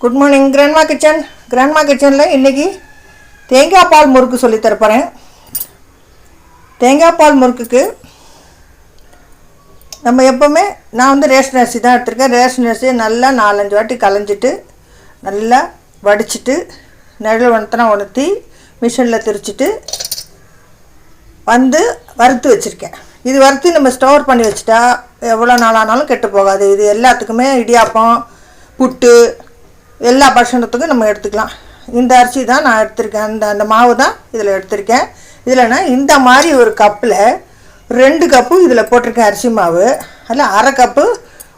Good morning grandma kitchen. Grandma கிச்சனில் இன்றைக்கி தேங்காய் பால் முறுக்கு சொல்லி தரப்போகிறேன். தேங்காய் பால் முறுக்குக்கு நம்ம எப்போவுமே நான் ரேஷன் அரிசி தான் எடுத்துருக்கேன். ரேஷன் அரிசியை நல்லா 4-5 வாட்டி களைஞ்சிட்டு நல்லா வடிச்சிட்டு நெல் வனத்தனா உணர்த்தி மிஷினில் திரிச்சிட்டு வறுத்து வச்சுருக்கேன். இது வறுத்து நம்ம ஸ்டோர் பண்ணி வச்சுட்டா எவ்வளோ நாளானாலும் கெட்டு போகாது. இது எல்லாத்துக்குமே இடியாப்பம், புட்டு, எல்லா பட்சணத்துக்கும் நம்ம எடுத்துக்கலாம். இந்த அரிசி தான் நான் எடுத்திருக்கேன். அந்த மாவு தான் இதில் எடுத்திருக்கேன். இதில் நான் இந்த மாதிரி ஒரு கப்பில் 2 கப்பு இதில் போட்டிருக்கேன் அரிசி மாவு. அதில் 1/2 கப்பு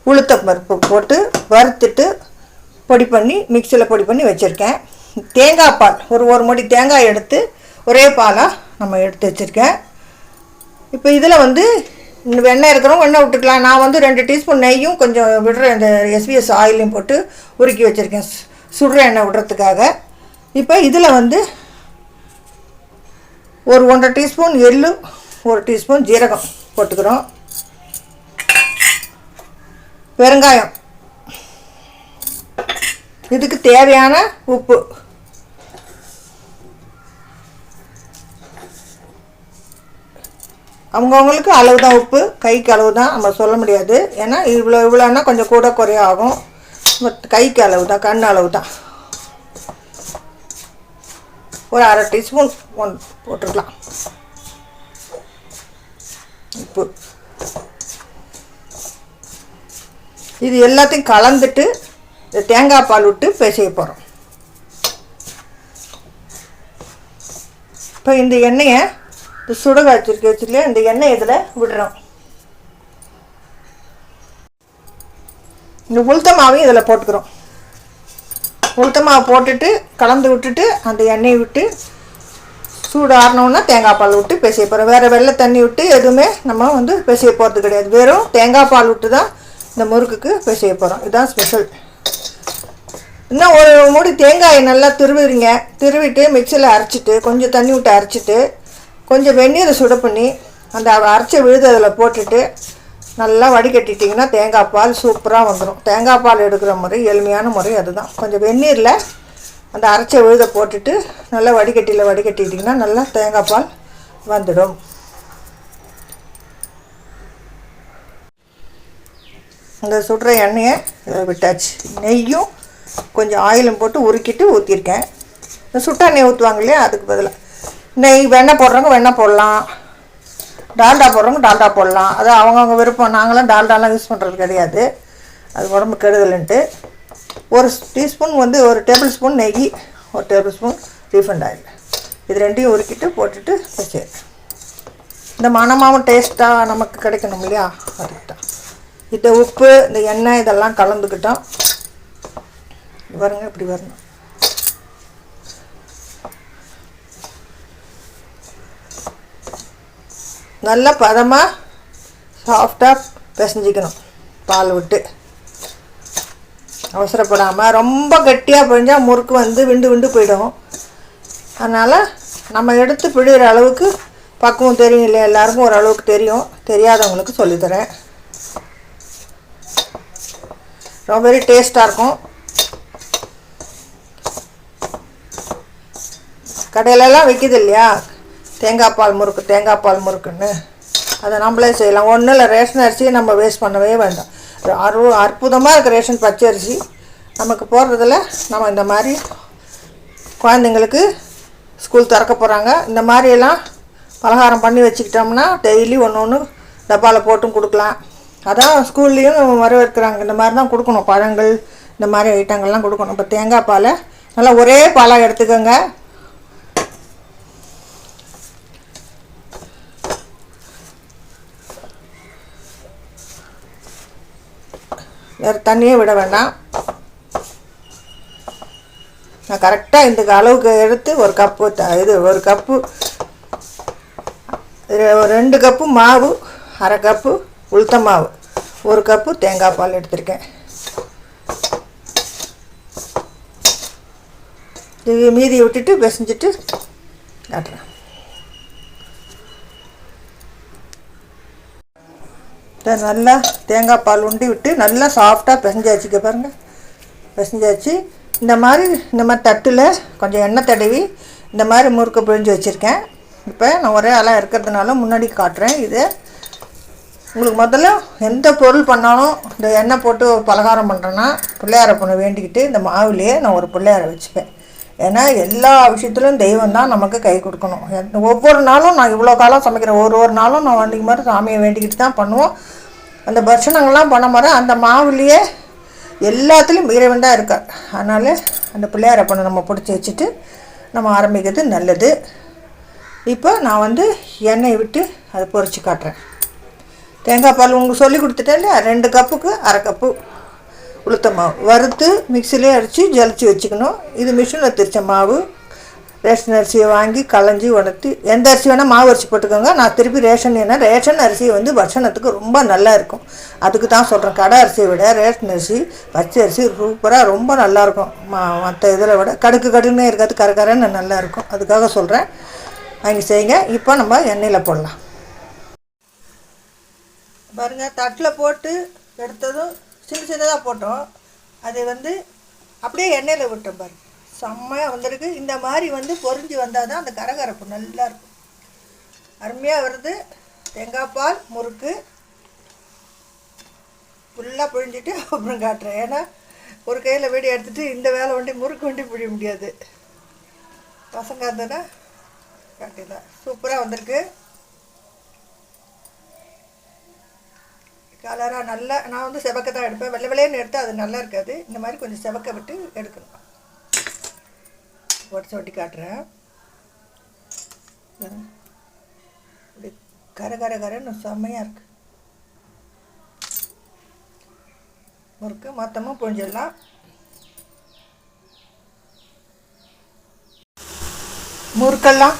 உளுத்தம் பருப்பு போட்டு வறுத்துட்டு பொடி பண்ணி மிக்சியில் பொடி பண்ணி வச்சுருக்கேன். தேங்காய் பால் ஒரு மூடி தேங்காய் எடுத்து ஒரே பாலாக நம்ம எடுத்து வச்சுருக்கேன். இப்போ இதில் வெண்ணெய் இருக்கிறவங்க வெண்ணெய் விட்டுக்கலாம். நான் 2 டீஸ்பூன் நெய்யும் கொஞ்சம் விடுற இந்த SBS ஆயிலையும் போட்டு உருக்கி வச்சுருக்கேன் சுடுற எண்ணெய் விடுறதுக்காக. இப்போ இதில் ஒரு 1.5 டீஸ்பூன் எள்ளு, 1 டீஸ்பூன் ஜீரகம் போட்டுக்கிறோம். பெருங்காயம், இதுக்கு தேவையான உப்பு, அவங்கவுங்களுக்கு அளவு தான். உப்பு கைக்கு அளவு தான், நம்ம சொல்ல முடியாது. ஏன்னா இவ்வளோன்னா கொஞ்சம் கூட குறைய ஆகும். கைக்கு அளவு தான், கண் அளவு தான். ஒரு 1/2 டீஸ்பூன் போட்டுருக்கலாம் உப்பு. இது எல்லாத்தையும் கலந்துட்டு தேங்காய் பால் விட்டு பிசைய போகிறோம். இப்போ இந்த எண்ணெயை சுட வச்சுருக்கேன். இந்த எண்ணெய் இதில் விடுறோம். இந்த உளுத்த மாவையும் இதில் போட்டுக்கிறோம். உளுத்த மாவு போட்டுட்டு கலந்து விட்டுட்டு அந்த எண்ணெயை விட்டு சூடு ஆறினோன்னா தேங்காய் பால் விட்டு பிசைய போகிறோம். வேறு வெள்ளை தண்ணி விட்டு எதுவுமே நம்ம பிசைய போகிறது கிடையாது. வெறும் தேங்காய் பால் விட்டு தான் இந்த முறுக்குக்கு பிசைய போகிறோம். இதுதான் ஸ்பெஷல். இன்னும் ஒரு மூடி தேங்காயை நல்லா திருவிடுங்க. திருவிட்டு மிக்சியில் அரைச்சிட்டு கொஞ்சம் தண்ணி விட்டு அரைச்சிட்டு கொஞ்சம் வெந்நீரை சுட பண்ணி அந்த அரைச்ச விழுது அதில் போட்டுட்டு நல்லா வடிகட்டிட்டிங்கன்னா தேங்காய் பால் சூப்பராக வந்துடும். தேங்காய் பால் எடுக்கிற முறை எளிமையான முறை அதுதான். கொஞ்சம் வெந்நீரில் அந்த அரைச்ச விழுதை போட்டுட்டு நல்லா வடிகட்டிட்டிங்கன்னா நல்லா தேங்காய் பால் வந்துடும். அந்த சுடுற எண்ணெயை விட்டாச்சு. நெய்யும் கொஞ்சம் ஆயிலும் போட்டு உருக்கிட்டு ஊற்றிருக்கேன். இந்த சுட்டா எண்ணெய் ஊற்றுவாங்க இல்லையா, அதுக்கு பதிலாக நெய். வெண்ணெய் போடுறவங்க வெண்ணெய் போடலாம், டால்டா போடுறவங்க டால்டா போடலாம். அது அவங்கவுங்க விருப்பம். நாங்களாம் டால்டாலாம் யூஸ் பண்ணுறது கிடையாது, அது உடம்பு கெடுதலுன்ட்டு. 1 டீஸ்பூன் 1 டேபிள் ஸ்பூன் நெய், 1 டேபிள் ஸ்பூன் ரீஃபண்ட் ஆயில், இது 2யும் உருக்கிட்டு போட்டுட்டு வச்சு இந்த மணமாவும் டேஸ்ட்டாக நமக்கு கிடைக்கணும் இல்லையா, அதுக்கு தான். இந்த உப்பு, இந்த எண்ணெய் இதெல்லாம் கலந்துக்கிட்டோம். பாருங்க இப்படி வரணும். நல்லா பதமாக சாஃப்டாக பிசைஞ்சிக்கணும் பால் விட்டு. அவசரப்படாமல் ரொம்ப கட்டியாக பிழிஞ்சால் முறுக்கு விண்டு போயிடும். அதனால் நம்ம எடுத்து பிழிகிற அளவுக்கு பக்குவம் தெரியும் இல்லையா, எல்லாருக்கும் ஒரு அளவுக்கு தெரியும். தெரியாதவங்களுக்கு சொல்லித்தரேன். ரொம்ப வெரி டேஸ்ட்டாக இருக்கும். கடையிலலாம் விற்கிது இல்லையா தேங்காய் பால் முறுக்குன்னு, அதை நம்மளே செய்யலாம். ஒன்றும் இல்லை, ரேஷன் அரிசியை நம்ம வேஸ்ட் பண்ணவே வேண்டாம். அற்புதமாக இருக்க ரேஷன் பச்சை அரிசி நமக்கு போடுறதில் நம்ம இந்த மாதிரி குழந்தைங்களுக்கு ஸ்கூல் திறக்க போகிறாங்க. இந்த மாதிரியெல்லாம் பலகாரம் பண்ணி வச்சுக்கிட்டோம்னா டெய்லி ஒன்று டப்பாவில் போட்டும் கொடுக்கலாம். அதான் ஸ்கூல்லேயும் வரவேற்கிறாங்க. இந்த மாதிரி தான் கொடுக்கணும். பழங்கள் இந்த மாதிரி ஐட்டங்கள்லாம் கொடுக்கணும். இப்போ தேங்காய் பாலை நல்லா ஒரே பாலாக எடுத்துக்கோங்க. வேறு தண்ணியே விட வேண்டாம். நான் கரெக்டாக இந்த அளவுக்கு எடுத்து 1 கப்பு 1 கப்பு 2 கப்பு மாவு, 1/2 கப்பு உளுத்த மாவு, 1 கப்பு தேங்காய் பால் எடுத்திருக்கேன். இது மீதியை விட்டுட்டு பிசைஞ்சிட்டு காட்டுறேன். நல்லா தேங்காய் பால் உண்டி விட்டு நல்லா சாஃப்டாக பிசைஞ்சாச்சுக்க பாருங்கள். பிசைஞ்சாச்சு. இந்த மாதிரி தட்டில் கொஞ்சம் எண்ணெய் தடவி இந்த மாதிரி முறுக்கு பிழிஞ்சு வச்சுருக்கேன். இப்போ நான் ஒரே ஆளாக இருக்கிறதுனால முன்னாடி காட்டுறேன். இது உங்களுக்கு முதல்ல எந்த பொருள் பண்ணாலும் இந்த எண்ணெய் போட்டு பலகாரம் பண்ணுறேன்னா பிள்ளையாரை பொண்ணு வேண்டிக்கிட்டு இந்த மாவுலேயே நான் ஒரு பிள்ளையாரை வச்சுப்பேன். ஏன்னா எல்லா விஷயத்துலையும் தெய்வம் தான் நமக்கு கை கொடுக்கணும். ஒவ்வொரு நாளும் நான் இவ்வளோ காலம் சமைக்கிறேன், ஒரு நாளும் நான் வண்டிக்கு மாதிரி சாமியை வேண்டிக்கிட்டு தான் பண்ணுவோம். அந்த பட்சணங்கள்லாம் பண்ண மாதிரி அந்த மாவுலேயே எல்லாத்துலேயும் இறைவன் தான் இருக்கார். அதனால் அந்த பிள்ளையாரை பொண்ணு நம்ம பிடிச்சி வச்சுட்டு நம்ம ஆரம்பிக்கிறது நல்லது. இப்போ நான் எண்ணெய் விட்டு அதை பொரித்து காட்டுறேன். தேங்காய் பால் உங்களுக்கு சொல்லி கொடுத்துட்டேன் இல்லையா, 2 கப்புக்கு 1/2 கப்பு உளுத்த மாவு வறுத்து மிக்சிலே அடித்து ஜலிச்சு வச்சுக்கணும். இது மிஷினில் திரிச்ச மாவு. ரேஷன் அரிசியை வாங்கி களைஞ்சி உணர்த்தி எந்த அரிசி வேணால் மாவு அரிசி போட்டுக்கோங்க. நான் திருப்பி ரேஷன் அரிசி பட்சணத்துக்கு ரொம்ப நல்லா இருக்கும். அதுக்கு தான் சொல்கிறேன். கடை அரிசியை விட ரேஷன் அரிசி பச்சை அரிசி சூப்பராக ரொம்ப நல்லாயிருக்கும். மற்ற இதில் விட கடுக்குன்னே இருக்காது, கரன்னு நல்லாயிருக்கும். அதுக்காக சொல்கிறேன், வாங்கி செய்யுங்க. இப்போ நம்ம எண்ணெயில் போடலாம். பாருங்கள், தட்டில் போட்டு எடுத்ததும் சின்னதாக போட்டோம். அதை அப்படியே எண்ணெயில் விட்டோம். பாருங்கள், செம்மையாக வந்திருக்கு. இந்த மாதிரி பொரிஞ்சு வந்தால் தான் அந்த கரகரப்பு நல்லாயிருக்கும். அருமையாக வருது. தேங்காய் பால் முறுக்கு ஃபுல்லாக பிழிஞ்சிட்டு அப்புறம் காட்டுறேன். ஏன்னா ஒரு கையில் வீடியோ எடுத்துகிட்டு இந்த வேலை முறுக்கு பிழிய முடியாது. பசங்க இருந்ததுன்னா காட்டிடலாம். சூப்பராக வந்திருக்கு. கலராக நல்லா நான் செவக்க தான் எடுப்பேன். வெள்ளை வெள்ளையன்னு எடுத்தால் அது நல்லா இருக்காது. இந்த மாதிரி கொஞ்சம் செவக்க விட்டு எடுக்கணும். ஒட்டி காட்டுறேன். இப்படி கரன்னு செம்மையாக இருக்குது. முறுக்கு மொத்தமாக புழிஞ்சிடலாம். முறுக்கெல்லாம்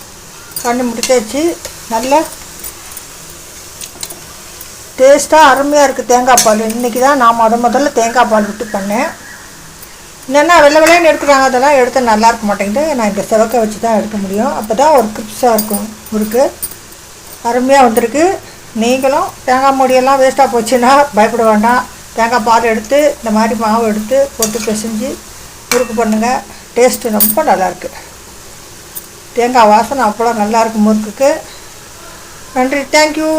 பண்ணி முடிச்சாச்சு. நல்லா டேஸ்ட்டாக அருமையாக இருக்குது தேங்காய் பால். இன்றைக்கி தான் நான் முதல்ல தேங்காய் பால் விட்டு பண்ணேன். என்னென்னா வெள்ளைன்னு எடுக்கிறாங்க, அதெல்லாம் எடுத்து நல்லா இருக்க மாட்டேங்குது. நான் இந்த செவக்க வச்சு தான் எடுக்க முடியும். அப்போ தான் ஒரு கிரிப்ஸாக இருக்கும் முறுக்கு. அருமையாக வந்திருக்கு. நீங்களும் தேங்காய் மூடியெல்லாம் வேஸ்ட்டாக போச்சுன்னா பயப்பட வேண்டாம். தேங்காய் பால் எடுத்து இந்த மாதிரி மாவு எடுத்து போட்டு பிசைஞ்சு முறுக்கு பண்ணுங்கள். டேஸ்ட்டு ரொம்ப நல்லாயிருக்கு. தேங்காய் வாசனை அவ்வளோ நல்லாயிருக்கு முறுக்குக்கு. நன்றி, தேங்க்யூ.